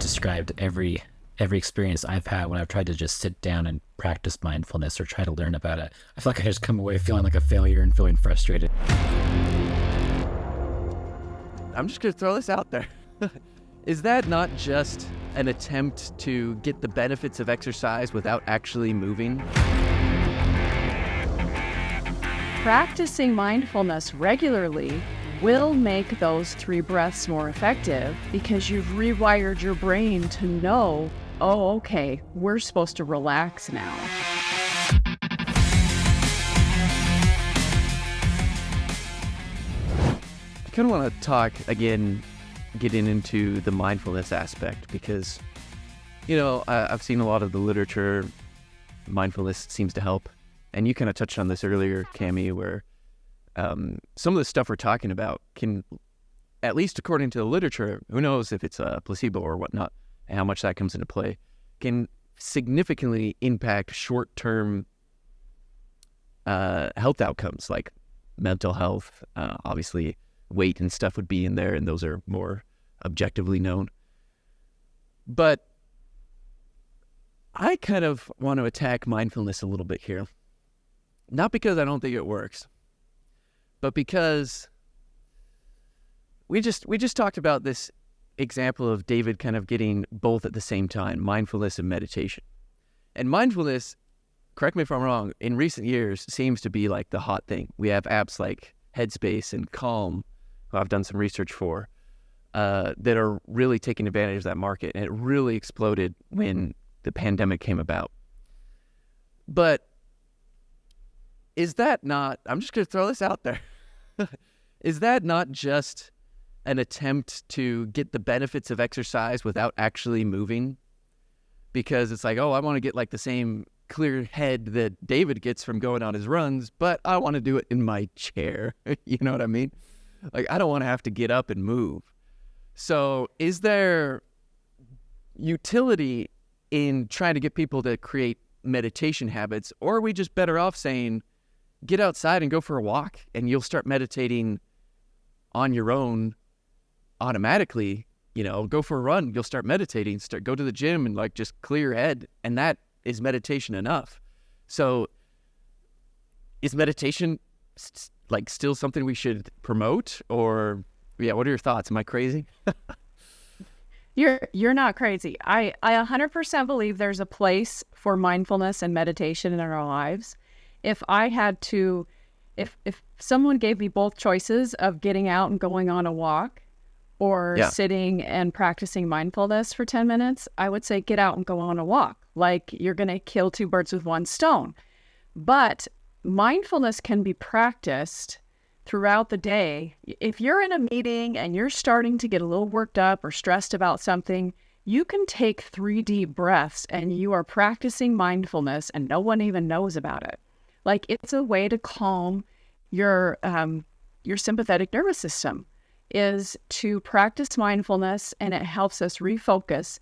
described every experience I've had when I've tried to just sit down and practice mindfulness or try to learn about it. I feel like I just come away feeling like a failure and feeling frustrated. I'm just going to throw this out there. Is that not just an attempt to get the benefits of exercise without actually moving? Practicing mindfulness regularly will make those 3 breaths more effective because you've rewired your brain to know, oh, okay, we're supposed to relax now. I kind of want to talk again, getting into the mindfulness aspect because, I've seen a lot of the literature. Mindfulness seems to help. And you kind of touched on this earlier, Cami, where some of the stuff we're talking about can, at least according to the literature, who knows if it's a placebo or whatnot, and how much that comes into play, can significantly impact short-term health outcomes like mental health. Obviously, weight and stuff would be in there, and those are more objectively known. But I kind of want to attack mindfulness a little bit here. Not because I don't think it works, but because we just talked about this example of David kind of getting both at the same time, mindfulness and meditation. And mindfulness, correct me if I'm wrong, in recent years seems to be like the hot thing. We have apps like Headspace and Calm, who I've done some research for, that are really taking advantage of that market. And it really exploded when the pandemic came about. But is that not, I'm just going to throw this out there, is that not just an attempt to get the benefits of exercise without actually moving? Because it's like, oh, I want to get like the same clear head that David gets from going on his runs, but I want to do it in my chair. You know what I mean? Like, I don't want to have to get up and move. So is there utility in trying to get people to create meditation habits, or are we just better off saying, get outside and go for a walk and you'll start meditating on your own automatically? Go for a run, you'll start meditating, go to the gym and like just clear your head, and that is meditation enough. So is meditation like still something we should promote? Or what are your thoughts? Am I crazy? You're not crazy. I 100% believe there's a place for mindfulness and meditation in our lives. If someone gave me both choices of getting out and going on a walk or sitting and practicing mindfulness for 10 minutes, I would say get out and go on a walk. Like, you're going to kill 2 birds with 1 stone. But mindfulness can be practiced throughout the day. If you're in a meeting and you're starting to get a little worked up or stressed about something, you can take 3 deep breaths and you are practicing mindfulness and no one even knows about it. Like, it's a way to calm your sympathetic nervous system, is to practice mindfulness, and it helps us refocus.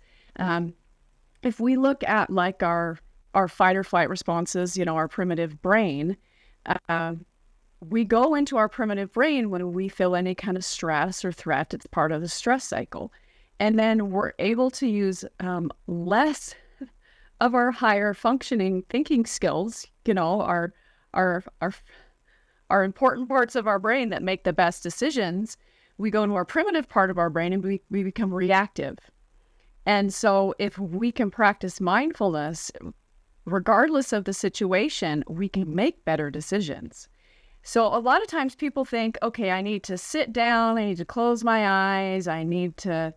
If we look at like our fight or flight responses, our primitive brain, we go into our primitive brain when we feel any kind of stress or threat. It's part of the stress cycle. And then we're able to use less of our higher functioning thinking skills, our important parts of our brain that make the best decisions. We go into our primitive part of our brain and we become reactive. And so if we can practice mindfulness, regardless of the situation, we can make better decisions. So a lot of times people think, okay, I need to sit down, I need to close my eyes, I need to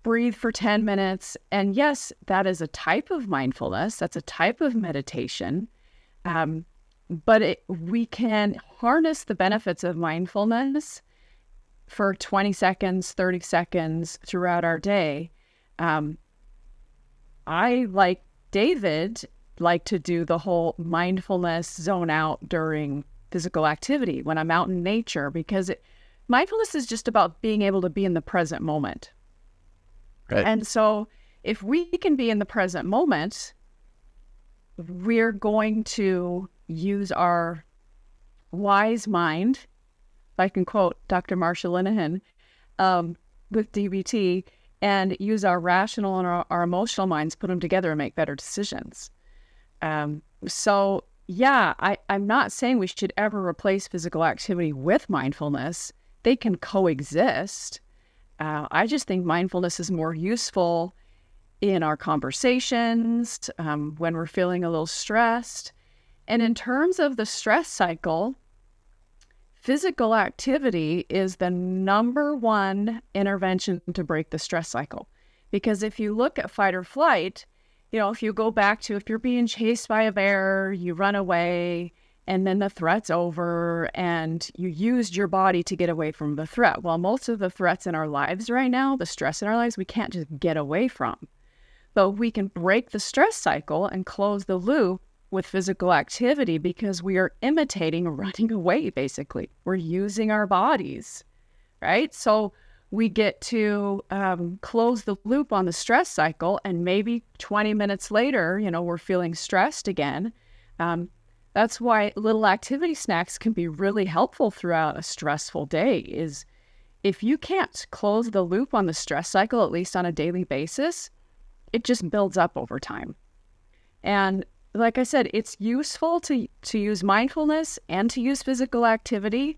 breathe for 10 minutes. And yes, that is a type of mindfulness. That's a type of meditation. But we can harness the benefits of mindfulness for 20 seconds, 30 seconds throughout our day. I, like David, like to do the whole mindfulness zone out during physical activity when I'm out in nature, because mindfulness is just about being able to be in the present moment. Right. And so if we can be in the present moment, we're going to use our wise mind, if I can quote Dr. Marsha Linehan with DBT, and use our rational and our emotional minds, put them together and make better decisions. So yeah, I'm not saying we should ever replace physical activity with mindfulness. They can coexist. I just think mindfulness is more useful in our conversations, when we're feeling a little stressed. And in terms of the stress cycle, physical activity is the number one intervention to break the stress cycle. Because if you look at fight or flight, if you go back to if you're being chased by a bear, you run away, and then the threat's over, and you used your body to get away from the threat. Well, most of the threats in our lives right now, the stress in our lives, we can't just get away from. But we can break the stress cycle and close the loop with physical activity because we are imitating running away, basically. We're using our bodies, right? So we get to close the loop on the stress cycle, and maybe 20 minutes later, we're feeling stressed again. That's why little activity snacks can be really helpful throughout a stressful day. Is if you can't close the loop on the stress cycle, at least on a daily basis, it just builds up over time. And like I said, it's useful to use mindfulness and to use physical activity.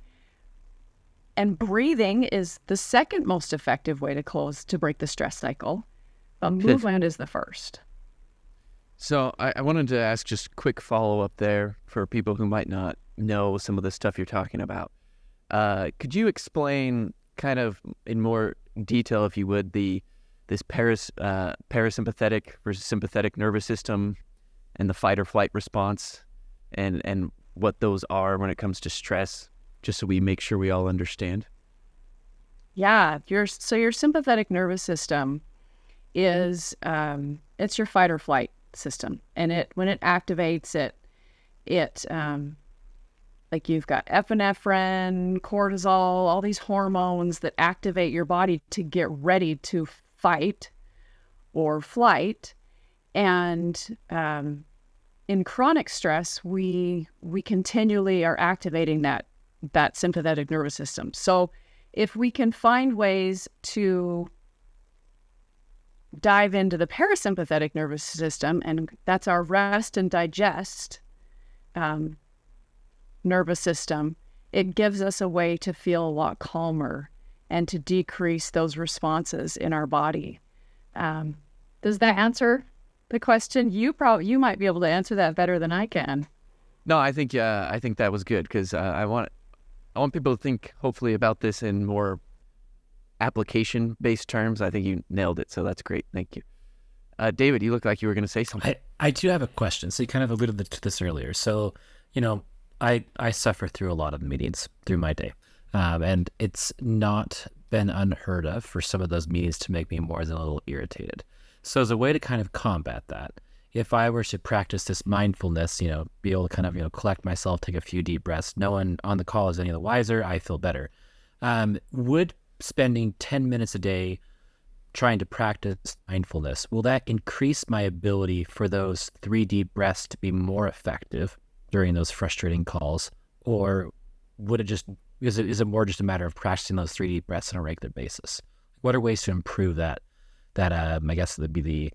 And breathing is the second most effective way to break the stress cycle. But movement is the first. So I wanted to ask just a quick follow-up there for people who might not know some of the stuff you're talking about. Could you explain kind of in more detail, if you would, this parasympathetic versus sympathetic nervous system and the fight or flight response and what those are when it comes to stress, just so we make sure we all understand? Yeah, your sympathetic nervous system is it's your fight or flight system, and when it activates it like you've got epinephrine, cortisol, all these hormones that activate your body to get ready to fight or flight. And in chronic stress, we continually are activating that sympathetic nervous system. So if we can find ways to dive into the parasympathetic nervous system, and that's our rest and digest nervous system, it gives us a way to feel a lot calmer and to decrease those responses in our body. Does that answer the question? You might be able to answer that better than I can. No, I think that was good, because I want people to think hopefully about this in more application-based terms. I think you nailed it, so that's great. Thank you. David, you look like you were going to say something. I do have a question. So you kind of alluded to this earlier. So, I suffer through a lot of meetings through my day. And it's not been unheard of for some of those meetings to make me more than a little irritated. So as a way to kind of combat that, if I were to practice this mindfulness, be able to kind of, collect myself, take a few deep breaths, no one on the call is any the wiser, I feel better. Would spending 10 minutes a day trying to practice mindfulness, will that increase my ability for those 3 deep breaths to be more effective during those frustrating calls? Or would it just, is it more just a matter of practicing those 3 deep breaths on a regular basis? What are ways to improve that I guess would be the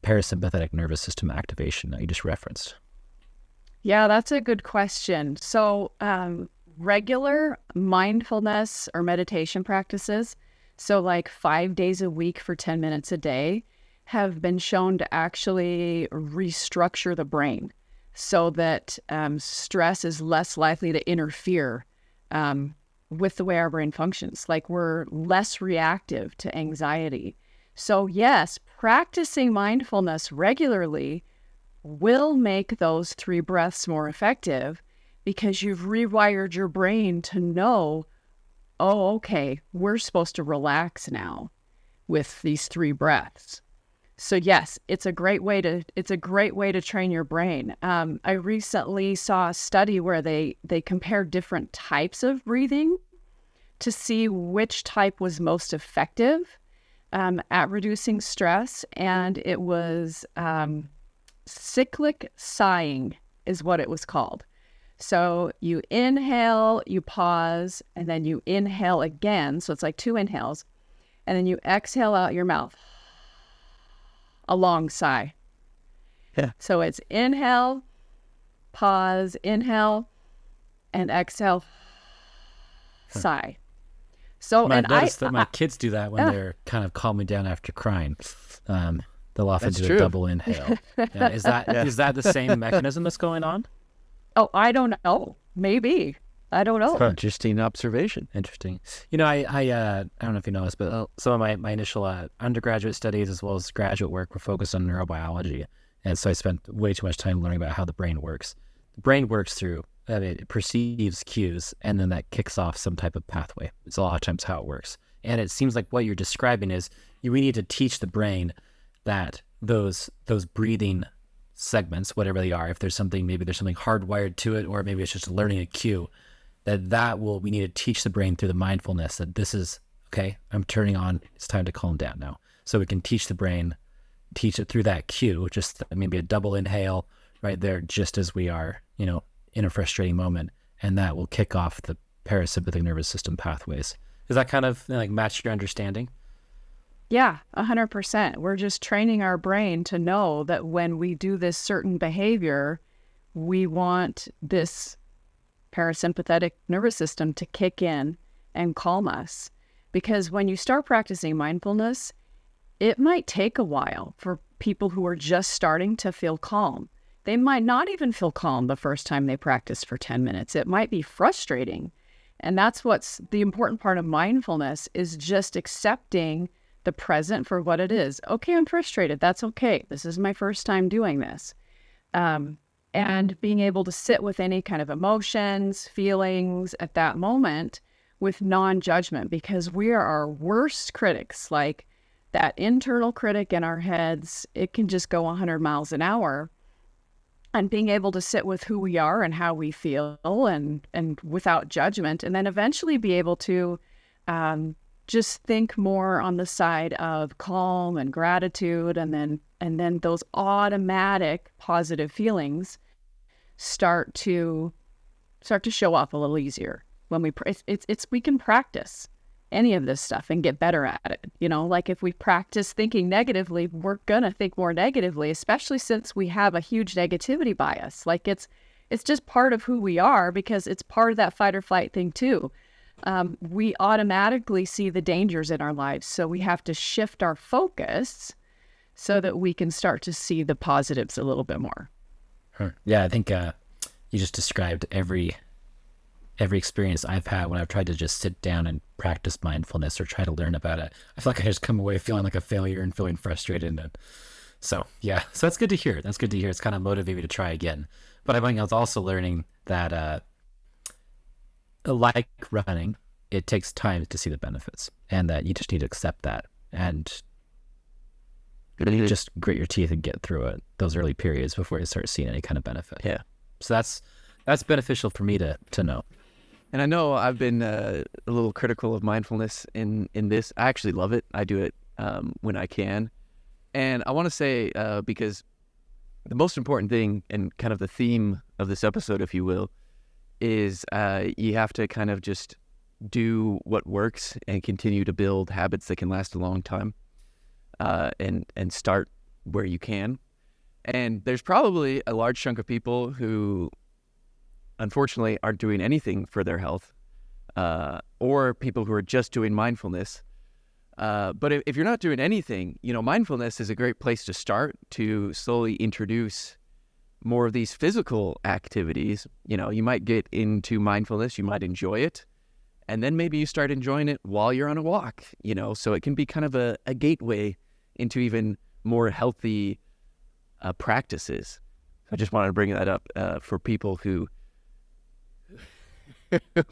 parasympathetic nervous system activation that you just referenced? Yeah, that's a good question. So regular mindfulness or meditation practices, so like 5 days a week for 10 minutes a day, have been shown to actually restructure the brain so that stress is less likely to interfere with the way our brain functions. Like we're less reactive to anxiety. So yes, practicing mindfulness regularly will make those 3 breaths more effective, because you've rewired your brain to know, oh, okay, we're supposed to relax now with these 3 breaths. So yes, it's a great way to train your brain. I recently saw a study where they compared different types of breathing to see which type was most effective at reducing stress, and it was cyclic sighing is what it was called. So you inhale, you pause, and then you inhale again. So it's like 2 inhales. and then you exhale out your mouth. A long sigh. Yeah. So it's inhale, pause, inhale, and exhale, sigh. So, I and noticed that my kids do that when they're kind of calming down after crying. They'll often do a double inhale. Yeah, is that the same mechanism that's going on? Oh, I don't know. Maybe. I don't know. Interesting observation. Interesting. You know, I don't know if you know this, but some of my initial undergraduate studies as well as graduate work were focused on neurobiology. And so I spent way too much time learning about how the brain works. The brain works through, it perceives cues, and then that kicks off some type of pathway. It's a lot of times how it works. And it seems like what you're describing is we need to teach the brain that those breathing segments, whatever they are, if there's something, maybe there's something hardwired to it, or maybe it's just learning a cue, we need to teach the brain through the mindfulness that this is, okay, I'm turning on, it's time to calm down now. So we can teach the brain, teach it through that cue, just maybe a double inhale right there, just as we are, in a frustrating moment. And that will kick off the parasympathetic nervous system pathways. Does that kind of match your understanding? Yeah, 100%. We're just training our brain to know that when we do this certain behavior, we want this parasympathetic nervous system to kick in and calm us. Because when you start practicing mindfulness, it might take a while for people who are just starting to feel calm. They might not even feel calm the first time they practice for 10 minutes. It might be frustrating. And that's what's the important part of mindfulness, is just accepting the present for what it is. Okay, I'm frustrated. That's okay. This is my first time doing this. And being able to sit with any kind of emotions, feelings at that moment with non-judgment, because we are our worst critics. Like that internal critic in our heads, it can just go 100 miles an hour. And being able to sit with who we are and how we feel and without judgment, and then eventually be able to just think more on the side of calm and gratitude, and then those automatic positive feelings start to show up a little easier when we can practice any of this stuff and get better at it. Like if we practice thinking negatively, we're gonna think more negatively, especially since we have a huge negativity bias. Like it's just part of who we are, because it's part of that fight or flight thing too. We automatically see the dangers in our lives. So we have to shift our focus so that we can start to see the positives a little bit more. Yeah, I think you just described every experience I've had when I've tried to just sit down and practice mindfulness or try to learn about it. I feel like I just come away feeling like a failure and feeling frustrated. And so that's good to hear. It's kind of motivating me to try again. But I think I was also learning that like running, it takes time to see the benefits, and that you just need to accept that and just grit your teeth and get through it, those early periods before you start seeing any kind of benefit. Yeah. So that's beneficial for me to know. And I know I've been a little critical of mindfulness in this. I actually love it. I do it when I can. And I want to say, because the most important thing and kind of the theme of this episode, if you will, is you have to kind of just do what works and continue to build habits that can last a long time, and start where you can. And there's probably a large chunk of people who unfortunately aren't doing anything for their health, or people who are just doing mindfulness. But if you're not doing anything, mindfulness is a great place to start to slowly introduce more of these physical activities. You might get into mindfulness, you might enjoy it, and then maybe you start enjoying it while you're on a walk, so it can be kind of a gateway into even more healthy practices. I just wanted to bring that up for people who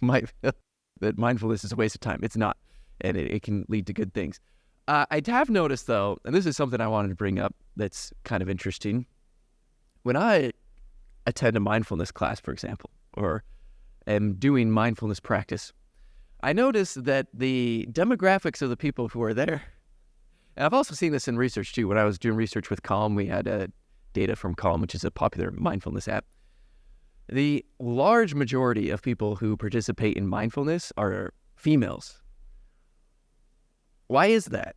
might feel that mindfulness is a waste of time. It's not, and it can lead to good things. I have noticed, though, and this is something I wanted to bring up that's kind of interesting. When I attend a mindfulness class, for example, or am doing mindfulness practice, I notice that the demographics of the people who are there, and I've also seen this in research too. When I was doing research with Calm, we had data from Calm, which is a popular mindfulness app. The large majority of people who participate in mindfulness are females. Why is that?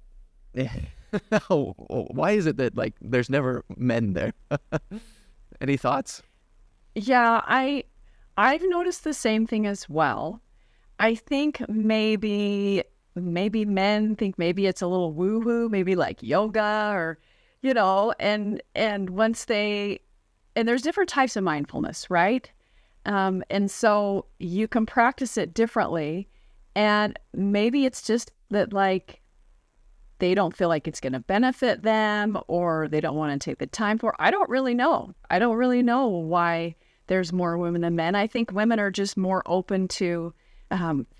Why is it that like there's never men there? Any thoughts? Yeah, I've noticed the same thing as well. I think maybe men think maybe it's a little woo-woo, maybe like yoga or, and once and there's different types of mindfulness, right? And so you can practice it differently. And maybe it's just that like they don't feel like it's going to benefit them or they don't want to take the time for it. I don't really know. I don't really know why there's more women than men. I think women are just more open to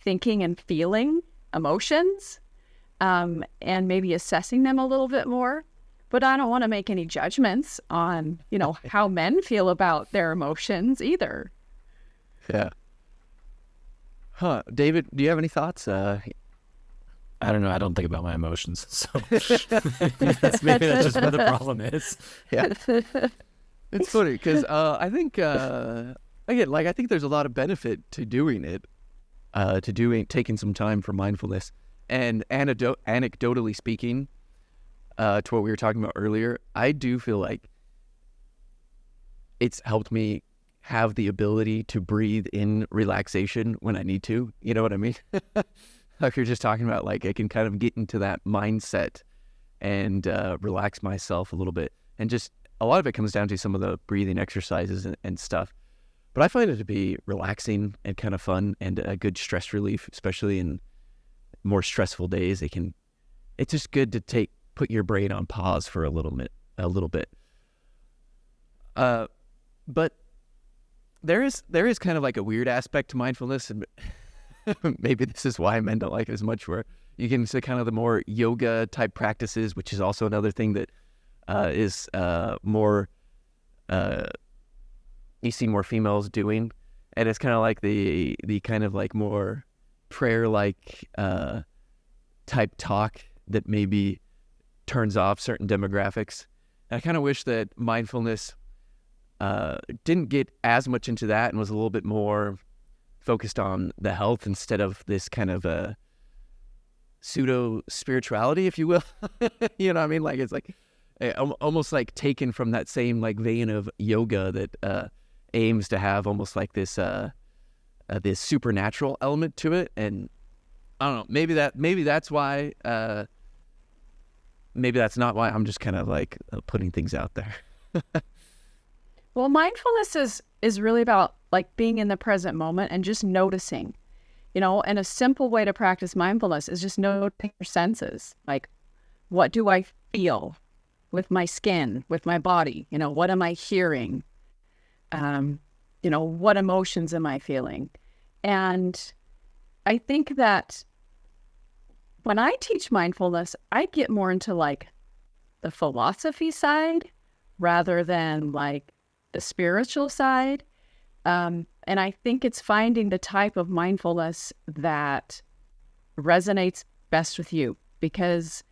thinking and feeling emotions and maybe assessing them a little bit more. But I don't want to make any judgments on, how men feel about their emotions either. Yeah. Huh. David, do you have any thoughts? I don't know. I don't think about my emotions. So maybe that's just what the problem is. Yeah. It's funny because I think, again, like I think there's a lot of benefit to doing it, taking some time for mindfulness. And anecdotally speaking, to what we were talking about earlier, I do feel like it's helped me have the ability to breathe in relaxation when I need to. You know what I mean? Like you're just talking about, like I can kind of get into that mindset and relax myself a little bit. And just a lot of it comes down to some of the breathing exercises and stuff. But I find it to be relaxing and kind of fun and a good stress relief, especially in more stressful days. It's just good to put your brain on pause for a little bit. But there is kind of like a weird aspect to mindfulness, and maybe this is why men don't like it as much, where you get into kind of the more yoga type practices, which is also another thing that is more you see more females doing, and it's kind of like the kind of like more prayer like type talk that maybe turns off certain demographics. And I kind of wish that mindfulness didn't get as much into that and was a little bit more focused on the health instead of this kind of a pseudo spirituality, if you will. You know what I mean? Like it's like almost like taken from that same like vein of yoga that aims to have almost like this this supernatural element to it. And I don't know, maybe that's why maybe that's not why. I'm just kind of like putting things out there. Well, mindfulness is really about like being in the present moment and just noticing, and a simple way to practice mindfulness is just noticing your senses. Like, what do I feel with my skin, with my body? What am I hearing? What emotions am I feeling? And I think that when I teach mindfulness, I get more into like the philosophy side rather than like the spiritual side. And I think it's finding the type of mindfulness that resonates best with you, because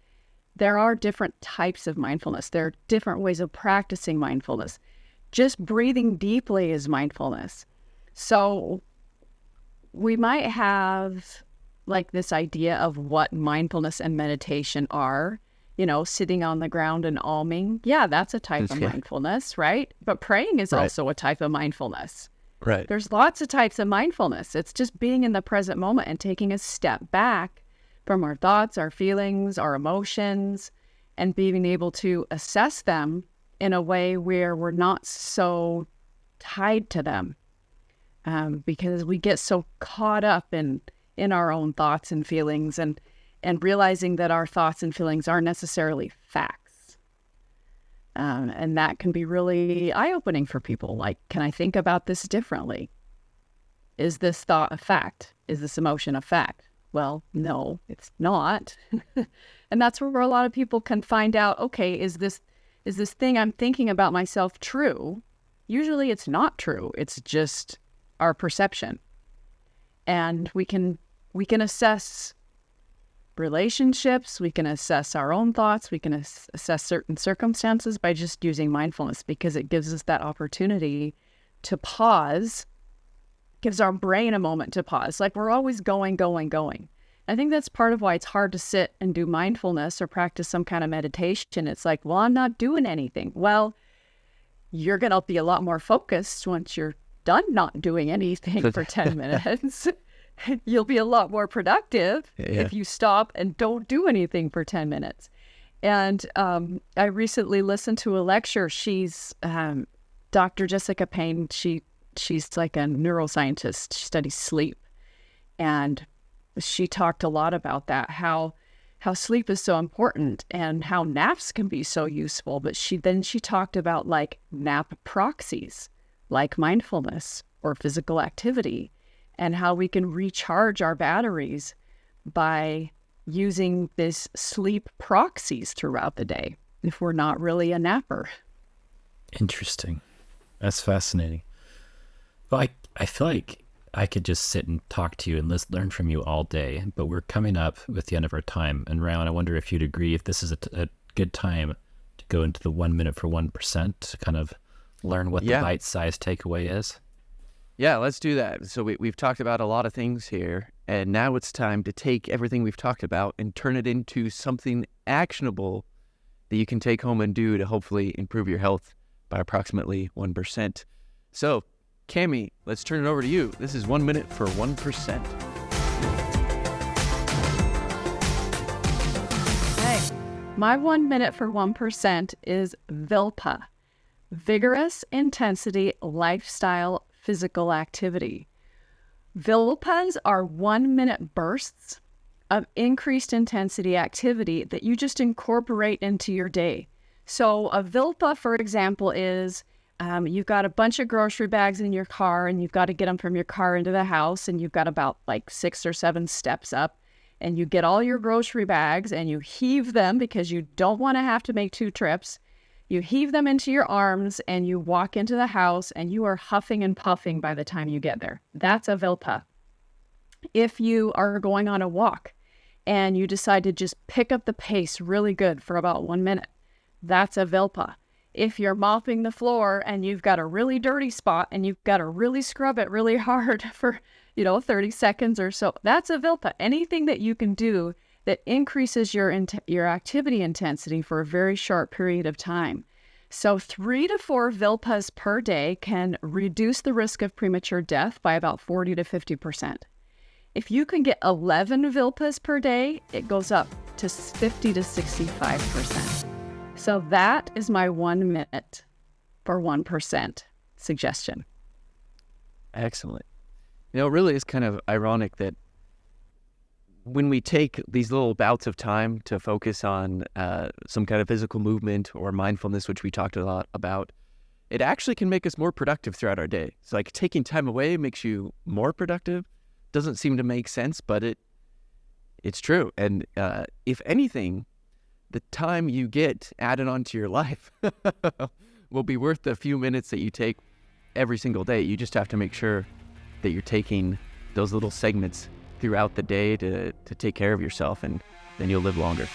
there are different types of mindfulness. There are different ways of practicing mindfulness. Just breathing deeply is mindfulness. So we might have like this idea of what mindfulness and meditation are, sitting on the ground and alming. Yeah, that's a type of mindfulness, right? But praying is also a type of mindfulness. Right. There's lots of types of mindfulness. It's just being in the present moment and taking a step back from our thoughts, our feelings, our emotions, and being able to assess them in a way where we're not so tied to them, because we get so caught up in our own thoughts and feelings, and realizing that our thoughts and feelings aren't necessarily facts. And that can be really eye-opening for people. Like, can I think about this differently? Is this thought a fact? Is this emotion a fact? Well, no, it's not. And that's where a lot of people can find out, okay, is this thing I'm thinking about myself true? Usually it's not true. It's just our perception. And we can assess relationships, we can assess our own thoughts, we can assess certain circumstances by just using mindfulness, because it gives us that opportunity to pause, gives our brain a moment to pause. Like we're always going. I think that's part of why it's hard to sit and do mindfulness or practice some kind of meditation. It's like, well, I'm not doing anything. Well, you're going to be a lot more focused once you're done not doing anything for 10 minutes. You'll be a lot more productive if you stop and don't do anything for 10 minutes. And I recently listened to a lecture. She's Dr. Jessica Payne. She's like a neuroscientist. She studies sleep. And she talked a lot about that, how sleep is so important and how naps can be so useful. But she talked about like nap proxies, like mindfulness or physical activity, and how we can recharge our batteries by using this sleep proxies throughout the day if we're not really a napper. Interesting. That's fascinating. Well, I feel like I could just sit and talk to you and learn from you all day, but we're coming up with the end of our time. And Rowan, I wonder if you'd agree if this is a good time to go into the 1 minute for 1% to kind of learn what the bite-sized takeaway is. Yeah, let's do that. So we've talked about a lot of things here, and now it's time to take everything we've talked about and turn it into something actionable that you can take home and do to hopefully improve your health by approximately 1%. So, Cami, let's turn it over to you. This is 1 minute for 1%. Hey, my 1 minute for 1% is VILPA, Vigorous Intensity Lifestyle Physical Activity. VILPAs are 1 minute bursts of increased intensity activity that you just incorporate into your day. So a VILPA, for example, is you've got a bunch of grocery bags in your car and you've got to get them from your car into the house, and you've got about like 6 or 7 steps up, and you get all your grocery bags and you heave them because you don't want to have to make 2 trips. You heave them into your arms and you walk into the house and you are huffing and puffing by the time you get there. That's a VILPA. If you are going on a walk and you decide to just pick up the pace really good for about 1 minute, that's a VILPA. If you're mopping the floor and you've got a really dirty spot and you've got to really scrub it really hard for, 30 seconds or so, that's a VILPA. Anything that you can do that increases your activity intensity for a very short period of time. So 3 to 4 VILPAs per day can reduce the risk of premature death by about 40 to 50%. If you can get 11 VILPAs per day, it goes up to 50 to 65%. So that is my 1 minute for 1% suggestion. Excellent. It really is kind of ironic that when we take these little bouts of time to focus on some kind of physical movement or mindfulness, which we talked a lot about, it actually can make us more productive throughout our day. It's like taking time away makes you more productive. Doesn't seem to make sense, but it's true. And if anything, the time you get added onto your life will be worth the few minutes that you take every single day. You just have to make sure that you're taking those little segments throughout the day to take care of yourself, and then you'll live longer.